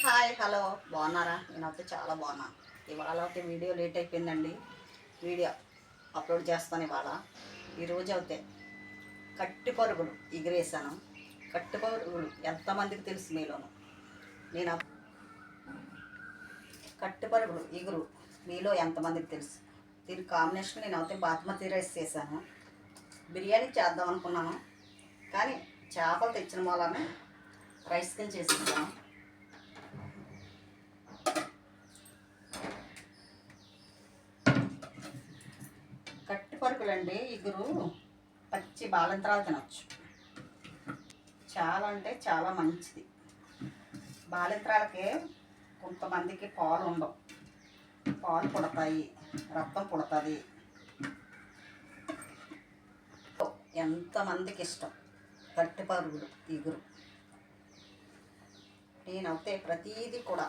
Hi hello బాగున్నారా? నేనైతే చాలా బాగున్నాను. ఇవాళ అయితే వీడియో లేట్ అయిపోయిందండి. వీడియో అప్లోడ్ చేస్తాను ఇవాళ. ఈరోజు అయితే కట్టి పరుగులు ఎగిరేసాను. కట్టి పరుగులు ఎంతమందికి తెలుసు మీలోను? నేను కట్టి పరుగులు ఎగురు మీలో ఎంతమందికి తెలుసు? దీని కాంబినేషన్ నేను అయితే బాస్మతి రైస్ చేశాను. బిర్యానీ చేద్దాం అనుకున్నాను, కానీ చేపలు తెచ్చిన వాళ్ళని రైస్ కింద చేసేసాను. కట్టి పరుగులండి ఇగురు పచ్చి బాలంతరాలు తినచ్చు. చాలా అంటే చాలా మంచిది. బాలింత్రాలకి కొంతమందికి పాలు ఉండవు, పాలు పుడతాయి, రక్తం పుడుతుంది. ఎంతమందికి ఇష్టం కట్టి పరుగులు ఇగురు. నేనైతే ప్రతీది కూడా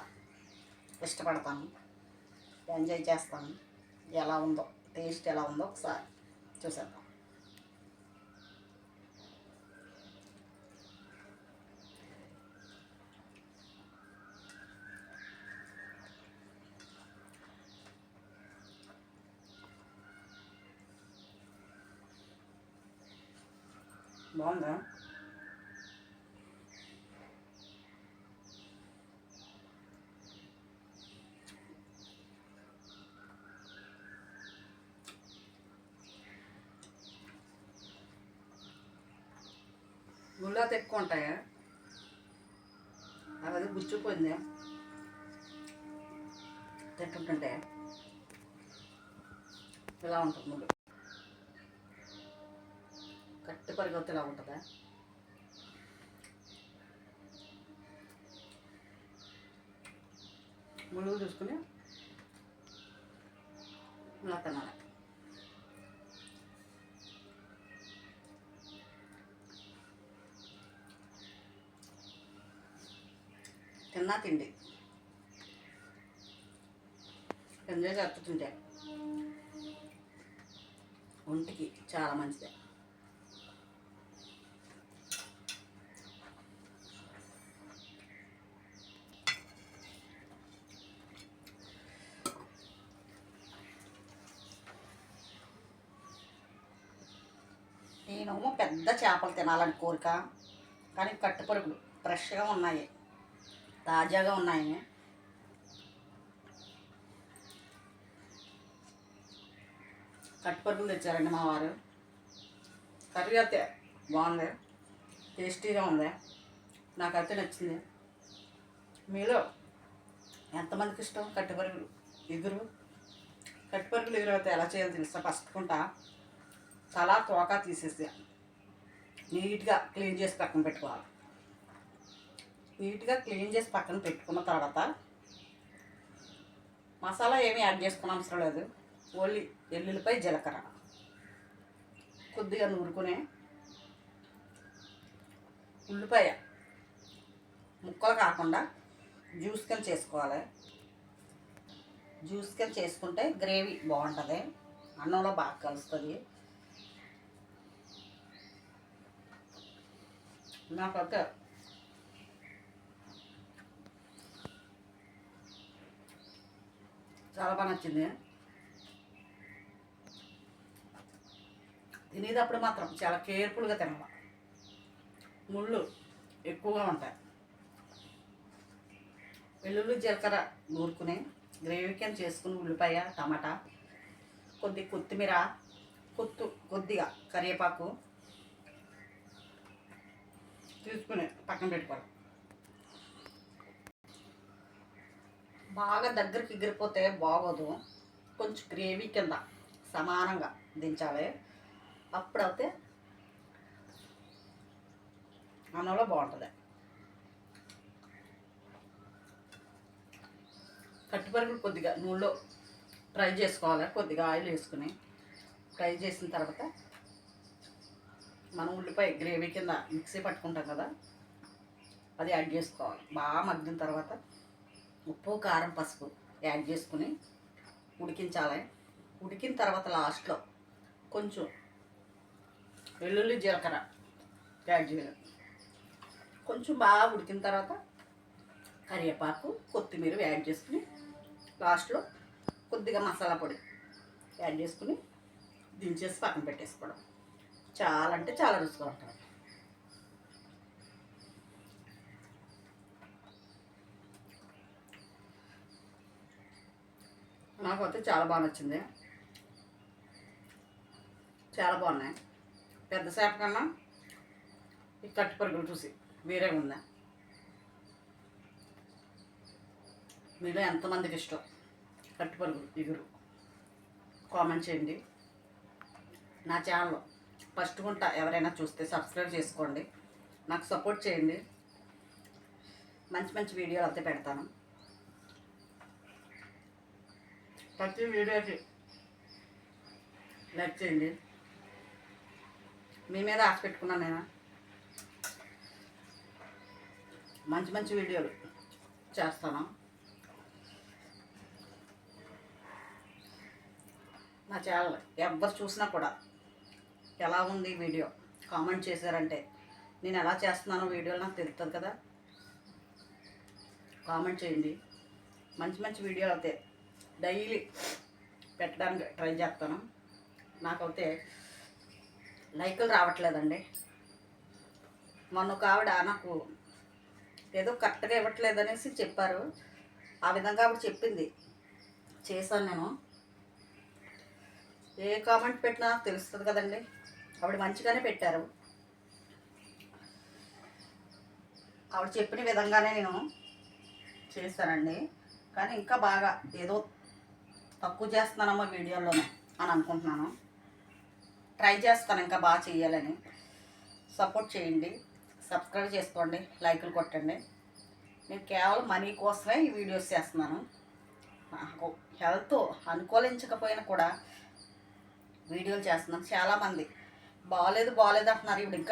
ఇష్టపడతాను, ఎంజాయ్ చేస్తాను. ఎలా ఉందో టేస్ట్ ఎలా ఉందో ఒకసారి చూసేద్దాం. బాగుందా? ముళ్ళతో ఎక్కువ ఉంటాయా? అది గుచ్చుకుపోయింది తింటుంటే. ఇలా ఉంటుంది ముళ్ళు. కట్టి పరిగెత్తి ఇలా ఉంటుందా? ముళ్ళు చూసుకుని ఇలా తినాలి. తిన్నా తిండి ఎంజాయ్ చేస్తుంటే ఒంటికి చాలా మంచిది. నేనేమో పెద్ద చేపలు తినాలని కోరిక, కానీ కట్టుపరుగులు ఫ్రెష్గా ఉన్నాయి, తాజాగా ఉన్నాయి. కట్టుపరుగులు తెచ్చారండి మా వారు. కర్రీ అయితే బాగుంది, టేస్టీగా ఉంది, నాకైతే నచ్చింది. మీలో ఎంతమందికి ఇష్టం కట్టుపరుగులు ఎగురు? కట్టుపరుగులు ఎగురు అయితే ఎలా చేయాలో తెలుసా? ఫస్ట్ తలా తోక తీసేసి నీట్గా క్లీన్ చేసి పక్కన పెట్టుకోవాలి. నీట్గా క్లీన్ చేసి పక్కన పెట్టుకున్న తర్వాత మసాలా ఏమీ యాడ్ చేసుకున్న అవసరం లేదు. ఓన్లీ ఎల్లుల్లిపై జీలకర్ర కొద్దిగా నూరుకునే ఉల్లిపాయ ముక్కలు కాకుండా జ్యూస్ కింద చేసుకోవాలి. జ్యూస్ కింద చేసుకుంటే గ్రేవీ బాగుంటుంది, అన్నంలో బాగా కలుస్తుంది. నాకైతే చాలా బాగా నచ్చింది. తినేటప్పుడు మాత్రం చాలా కేర్ఫుల్గా తినాలి, ముళ్ళు ఎక్కువగా ఉంటాయి. వెల్లుల్లి జీలకర్ర నూరుకుని గ్రేవీ కింద చేసుకుని ఉల్లిపాయ టమాటా కొత్తిమీర కొద్దిగా కరివేపాకు తీసుకుని పక్కన పెట్టుకోవాలి. బాగా దగ్గరికి ఎగిరిపోతే బాగోదు, కొంచెం గ్రేవీ కింద సమానంగా దించాలి. అప్పుడైతే అన్నంలో బాగుంటుంది. కట్టుపరుగులు కొద్దిగా నూనెలో ఫ్రై చేసుకోవాలి. కొద్దిగా ఆయిల్ వేసుకుని ఫ్రై చేసిన తర్వాత మనం ఉల్లిపాయ గ్రేవీ కింద మిక్సీ పట్టుకుంటాం కదా, అది యాడ్ చేసుకోవాలి. బాగా మగ్గిన తర్వాత ఉప్పు కారం పసుపు యాడ్ చేసుకుని ఉడికించాలి. ఉడికిన తర్వాత లాస్ట్లో కొంచెం వెల్లుల్లి జీలకర్ర యాడ్ చేయాలి. కొంచెం బాగా ఉడికిన తర్వాత కరివేపాకు కొత్తిమీర యాడ్ చేసుకుని లాస్ట్లో కొద్దిగా మసాలా పొడి యాడ్ చేసుకుని దించేసి పక్కన పెట్టేసుకోవడం. చాలా అంటే చాలా రుచిగా ఉంటుంది. నాకైతే చాలా బాగా నచ్చింది. చాలా బాగున్నాయి. పెద్ద చేప కన్నా ఈ కట్టి పరుగులు చూసి వేరే ఉందా. మీలో ఎంతమందికి ఇష్టం కట్టి పరుగులు ఇగురు కామెంట్ చేయండి. నా ఛానల్ ఫస్ట్ గుంట ఎవరైనా చూస్తే సబ్స్క్రైబ్ చేసుకోండి. నాకు సపోర్ట్ చేయండి. మంచి మంచి వీడియోలు అయితే పెడతాను. ప్రతి వీడియోకి లైక్ చేయండి. మీ మీద ఆశ పెట్టుకున్నాను నేను. మంచి మంచి వీడియోలు చేస్తాను. నా ఛానల్ ఎవరు చూసినా కూడా ఎలా ఉంది వీడియో కామెంట్ చేశారంటే నేను ఎలా చేస్తున్నానో వీడియోలు నాకు తెలుస్తుంది కదా. కామెంట్ చేయండి. మంచి మంచి వీడియోలు అయితే డైలీ పెట్టడానికి ట్రై చేస్తాను. నాకైతే లైకులు రావట్లేదండి. మొన్న ఒక ఆవిడ నాకు ఏదో కరెక్ట్గా ఇవ్వట్లేదు అనేసి చెప్పారు. ఆ విధంగా ఆవిడ చెప్పింది, చేశాను నేను. ఏ కామెంట్ పెట్టినా తెలుస్తుంది కదండి. ఆవిడ మంచిగానే పెట్టారు. ఆవిడ చెప్పిన విధంగానే నేను చేశానండి. కానీ ఇంకా బాగా ఏదో తక్కువ చేస్తున్నానమ్మా వీడియోలోనే అని అనుకుంటున్నాను. ట్రై చేస్తాను ఇంకా బాగా చేయాలని. సపోర్ట్ చేయండి. సబ్స్క్రైబ్ చేసుకోండి. లైకులు కొట్టండి. నేను కేవలం మనీ కోసమే ఈ వీడియోస్ చేస్తున్నాను. నాకు హెల్త్ అనుకూలించకపోయినా కూడా వీడియోలు చేస్తున్నాను. చాలామంది బాగాలేదు అంటున్నారు. ఇప్పుడు ఇంకా